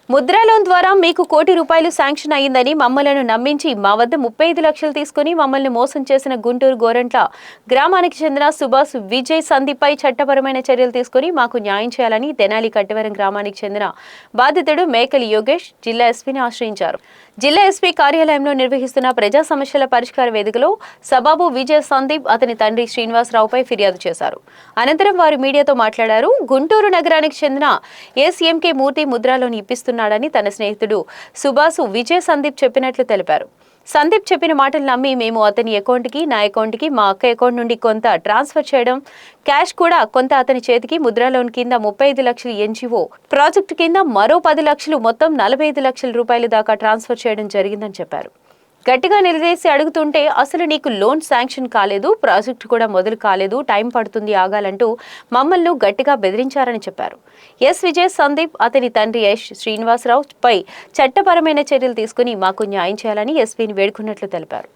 Mudra loan ద్వారా మీకు ₹1,00,00,000 sanction అయ్యిందని మమ్మలను నమ్మించి మా వద్ద 35 లక్షలు తీసుకుని మమ్మల్ని మోసం చేసిన గుంటూరు గోరంట్ల గ్రామానికి చెందిన సుభాష్ విజయ్ సందీప్పై చట్టపరమైన చర్యలు తీసుకుని మాకు న్యాయం చేయాలని తెనాలి కట్టవరం గ్రామానికి చెందిన బాధితుడు మేకలి యోగేష్ జిల్లా ఎస్పీని ఆశ్రయించారు. జిల్లా ఎస్పీ కార్యాలయంలో నిర్వహిస్తున్న ప్రజా సమస్యల పరిష్కార వేదికలో సబాబు విజయ్ సందీప్ అతని తండ్రి శ్రీనివాసరావుపై ఫిర్యాదు చేశారు. అనంతరం వారు మీడియాతో మాట్లాడారు. గుంటూరు నగరానికి చెందిన ఏసీఎంకే మూర్తి ముద్రాలోని ఇప్పిస్తున్నాడని తన స్నేహితుడు సుభాష్ విజయ్ సందీప్ చెప్పినట్లు తెలిపారు. సందీప్ చెప్పిన మాటలు నమ్మి మేము అతని అకౌంట్కి, నా అకౌంట్కి, మా అక్క అకౌంట్ నుండి కొంత ట్రాన్స్ఫర్ చేయడం, క్యాష్ కూడా కొంత అతని చేతికి, ముద్రా లోన్ కింద 35 లక్షలు ఎన్జీఓ ప్రాజెక్టు కింద మరో 10 లక్షలు మొత్తం 45 లక్షల రూపాయలు దాకా ట్రాన్స్ఫర్ చేయడం జరిగిందని చెప్పారు. గట్టిగా నిలదీసి అడుగుతుంటే అసలు నీకు లోన్ శాంక్షన్ కాలేదు, ప్రాజెక్టు కూడా మొదలు కాలేదు, టైం పడుతుంది ఆగాలంటూ మమ్మల్ని గట్టిగా బెదిరించారని చెప్పారు. ఎస్ విజయ్ సందీప్ అతని తండ్రి యష్ శ్రీనివాసరావు పై చట్టపరమైన చర్యలు తీసుకుని మాకు న్యాయం చేయాలని ఎస్పీని వేడుకున్నట్లు తెలిపారు.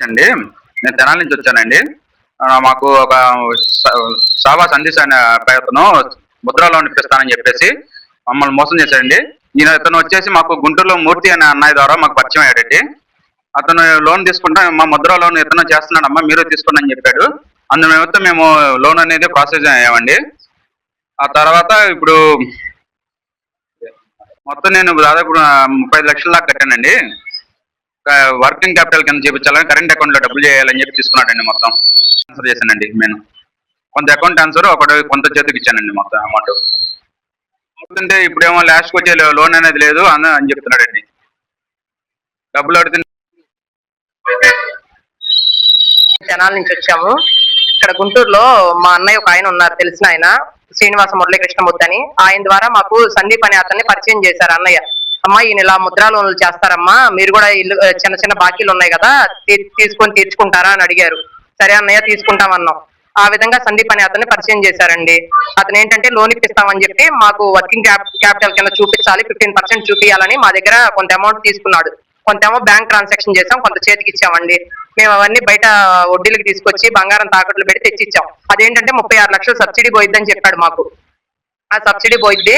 అండి, నేను తెనాలి నుంచి వచ్చానండి. మాకు ఒక సావా సందేశ్ అనే అతను ముద్రా లోన్ ఇప్పిస్తానని చెప్పేసి మమ్మల్ని మోసం చేశాడండి. ఇతను వచ్చేసి మాకు గుంటూరులో మూర్తి అనే అన్నయ్య ద్వారా మాకు పరిచయం అయ్యాడండి. అతను లోన్ తీసుకుంటే మా ముద్రా లోన్ ఇతను చేస్తున్నాడమ్మా మీరు తీసుకోండి అని చెప్పాడు. అందులో మేము లోన్ అనేది ప్రాసెస్ అయ్యామండి. ఆ తర్వాత ఇప్పుడు మొత్తం నేను దాదాపు 35 లక్షల దాకా కట్టానండి. వర్కింగ్ క్యాపిటల్ కింద చేయించాలని కరెంట్ అకౌంట్ లో డబ్బులు చేయాలని చెప్పి తీసుకున్నాడండి. మొత్తం ట్రాన్స్ఫర్ చేశానండి. నేను కొంత అకౌంట్ ట్రాన్స్ఫర్ కొంత చేతికి ఇచ్చానండి మొత్తం అమౌంట్. అంటే ఇప్పుడేమో లాస్ట్కి వచ్చే లోన్ అనేది లేదు అని చెప్తున్నాడండి. డబ్బులు అడిగితే జనాల నుంచి వచ్చాము. ఇక్కడ గుంటూరులో మా అన్నయ్య ఒక ఆయన ఉన్నారు, తెలిసిన ఆయన శ్రీనివాస మురళీకృష్ణమూర్తి అని. ఆయన ద్వారా మాకు సందీప్ అనే అతన్ని పరిచయం చేశారు. అన్నయ్య, అమ్మా ఈయన ఇలా ముద్రా లోన్లు చేస్తారమ్మా, మీరు కూడా ఇల్లు చిన్న చిన్న బాకీలు ఉన్నాయి కదా తీసుకొని తీర్చుకుంటారా అని అడిగారు. సరే అన్నయ్య తీసుకుంటామన్నాం. ఆ విధంగా సందీప్ అనే అతన్ని పరిచయం చేశారండి. అతను ఏంటంటే లోన్ ఇప్పిస్తామని చెప్పి మాకు వర్కింగ్ క్యాపిటల్ కింద చూపించాలి, 15% చూపించాలని మా దగ్గర కొంత అమౌంట్ తీసుకున్నాడు. కొంతేమో బ్యాంక్ ట్రాన్సాక్షన్ చేసాం, కొంత చేతికి ఇచ్చామండి. మేము అవన్నీ బయట వడ్డీలకు తీసుకొచ్చి బంగారం తాకట్లు పెట్టి తెచ్చిచ్చాం. అదేంటంటే 36 లక్షలు సబ్సిడీ పోయిద్దని చెప్పాడు మాకు. ఆ సబ్సిడీ పోయిద్ది,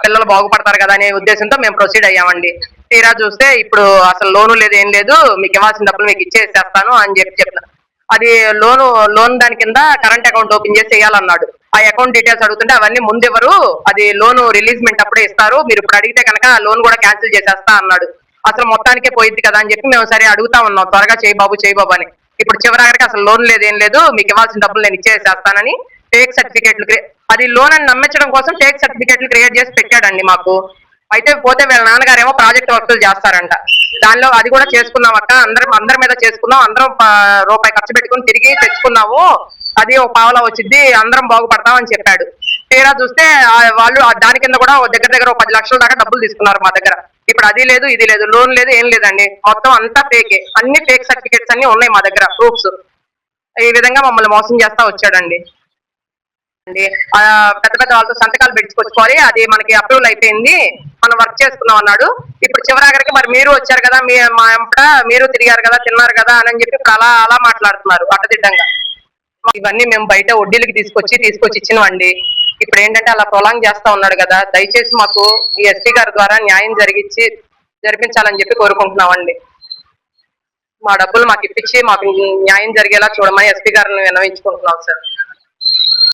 పిల్లలు బాగుపడతారు కదా అనే ఉద్దేశంతో మేము ప్రొసీడ్ అయ్యామండి. తీరా చూస్తే ఇప్పుడు అసలు లోను లేదు, ఏం లేదు, మీకు ఇవ్వాల్సిన డబ్బులు మీకు ఇచ్చేసేస్తాను అని చెప్తున్నా. అది లోన్ దాని కింద కరెంట్ అకౌంట్ ఓపెన్ చేసి చేయాలన్నాడు. ఆ అకౌంట్ డీటెయిల్స్ అడుగుతుంటే అవన్నీ ముందెవరు, అది లోను రిలీజ్మెంట్ అప్పుడే ఇస్తారు, మీరు ఇప్పుడు అడిగితే కనుక లోన్ కూడా క్యాన్సిల్ చేసేస్తా అన్నాడు. అసలు మొత్తానికే పోయిద్ది కదా అని చెప్పి మేము సరే అడుగుతా ఉన్నాం, త్వరగా చేయి బాబు అని. ఇప్పుడు చివరికి అసలు లోన్ లేదు, ఏం లేదు, మీకు ఇవ్వాల్సిన డబ్బులు నేను ఇచ్చేసేస్తానని ఫేక్ సర్టిఫికేట్లు, అది లోన్ అని నమ్మించడం కోసం ఫేక్ సర్టిఫికేట్లు క్రియేట్ చేసి పెట్టాడండి మాకు. అయితే పోతే వీళ్ళ నాన్నగారేమో ప్రాజెక్ట్ వర్కులు చేస్తారంట. దానిలో అది కూడా చేసుకున్నాం అక్క, అందరి మీద చేసుకున్నాం, అందరం రూపాయి ఖర్చు పెట్టుకుని తిరిగి తెచ్చుకున్నాము, అది ఒక పావలా వచ్చింది, అందరం బాగుపడతామని చెప్పాడు. తీరా చూస్తే వాళ్ళు దాని కింద కూడా దగ్గర 10 లక్షల దాకా డబ్బులు తీసుకున్నారు మా దగ్గర. ఇప్పుడు అది లేదు, ఇది లేదు, లోన్ లేదు, ఏం లేదండి, మొత్తం అంతా ఫేకే, అన్ని ఫేక్ సర్టిఫికేట్స్ అన్ని ఉన్నాయి మా దగ్గర, ప్రూఫ్స్. ఈ విధంగా మమ్మల్ని మోసం చేస్తా వచ్చాడండి. పెద్ద పెద్ద వాళ్ళతో సంతకాలు పెట్టుకొచ్చుకోవాలి, అది మనకి అప్రూవల్ అయిపోయింది, మనం వర్క్ చేసుకున్నాం అన్నాడు. ఇప్పుడు చివరాఖరికి మరి మీరు వచ్చారు కదా, మా ఎంపడ మీరు తిరిగారు కదా, తిన్నారు కదా అని చెప్పి ఇప్పుడు అలా మాట్లాడుతున్నారు అడ్డదిడ్డంగా. ఇవన్నీ మేము బయట వడ్డీలకి తీసుకొచ్చి ఇచ్చినవండి. ఇప్పుడు ఏంటంటే అలా ప్రొలాంగ్ చేస్తా ఉన్నాడు కదా, దయచేసి మాకు ఈ ఎస్పీ గారి ద్వారా న్యాయం జరిపించాలని చెప్పి కోరుకుంటున్నామండి. మా డబ్బులు మాకు ఇప్పించి మాకు న్యాయం జరిగేలా చూడమని ఎస్పీ గారిని విన్నవించుకుంటున్నాం సార్.